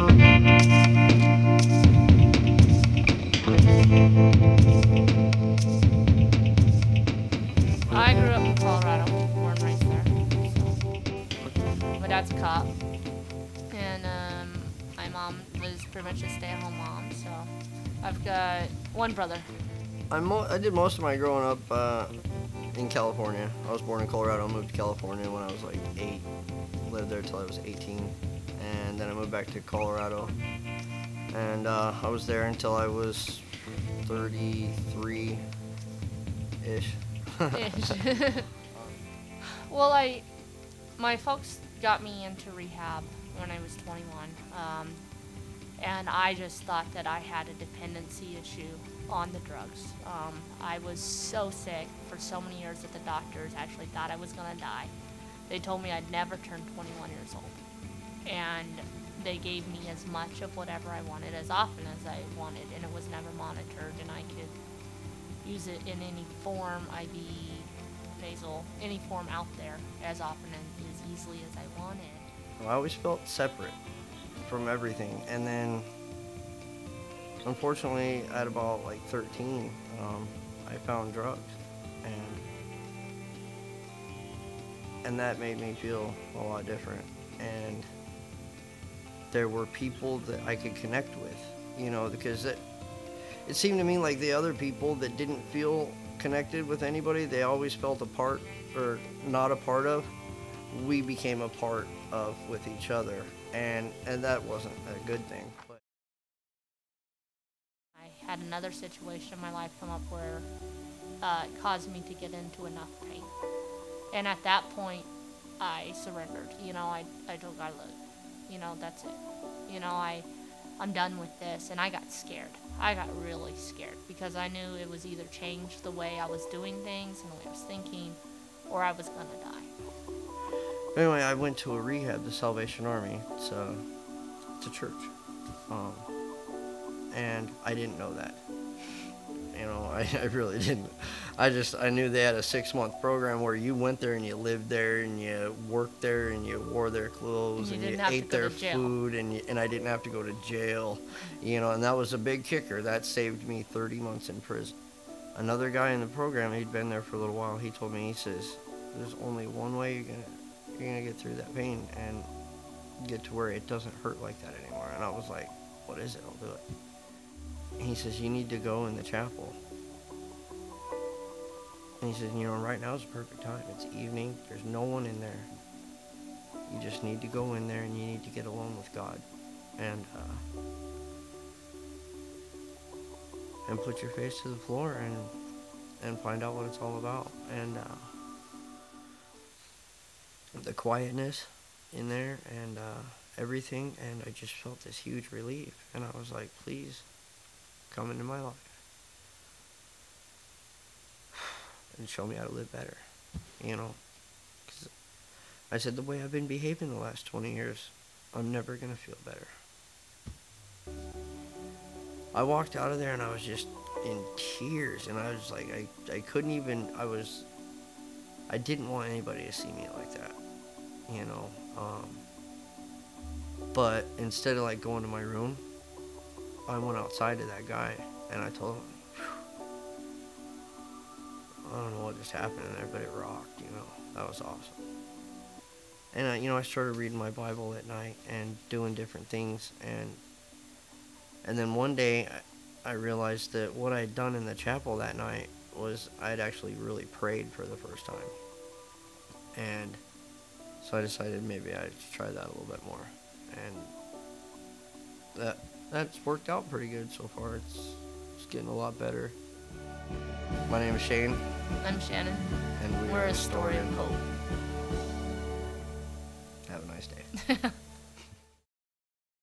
I grew up in Colorado, born and raised there. So. My dad's a cop, and my mom was pretty much a stay-at-home mom. So I've got one brother. I did most of my growing up in California. I was born in Colorado, moved to California when I was like 8. Lived there till I was 18, and then I moved back to Colorado. And I was there until I was 33-ish. Ish. Well, my folks got me into rehab when I was 21, and I just thought that I had a dependency issue on the drugs. I was so sick for so many years that the doctors actually thought I was gonna die. They told me I'd never turn 21 years old, and they gave me as much of whatever I wanted as often as I wanted, and it was never monitored, and I could use it in any form, IV, nasal, any form out there, as often and as easily as I wanted. I always felt separate from everything, and then unfortunately at about like 13, I found drugs, and that made me feel a lot different. And there were people that I could connect with, because it seemed to me like the other people that didn't feel connected with anybody, they always felt a part or not a part of. We became a part of with each other, and that wasn't a good thing. But I had another situation in my life come up where it caused me to get into enough pain. And at that point, I surrendered. I told God, look, that's it. I'm done with this. And I got scared. I got really scared because I knew it was either change the way I was doing things and the way I was thinking, or I was going to die. Anyway, I went to a rehab, the Salvation Army. It's a church. And I didn't know that. I really didn't. I knew they had a 6-month program where you went there and you lived there and you worked there and you wore their clothes and you ate their food and I didn't have to go to jail, and that was a big kicker. That saved me 30 months in prison. Another guy in the program, he'd been there for a little while, he told me, he says, there's only one way you're gonna get through that pain and get to where it doesn't hurt like that anymore. And I was like, what is it? I'll do it. And he says, you need to go in the chapel. And he says, right now is the perfect time. It's evening. There's no one in there. You just need to go in there and you need to get alone with God. And put your face to the floor and find out what it's all about. And the quietness in there and everything. And I just felt this huge relief. And I was like, please come into my life and show me how to live better, 'cause I said, the way I've been behaving the last 20 years, I'm never gonna feel better. I walked out of there and I was just in tears, and I was like, I couldn't even, I didn't want anybody to see me like that, but instead of like going to my room, I went outside to that guy and I told him, I don't know what just happened in there, but it rocked, that was awesome. And I started reading my Bible at night and doing different things, and then one day I realized that what I had done in the chapel that night was I had actually really prayed for the first time. And so I decided maybe I'd try that a little bit more, and that's worked out pretty good so far. It's getting a lot better. My name is Shane. I'm Shannon. And we're a story of hope. Have a nice day.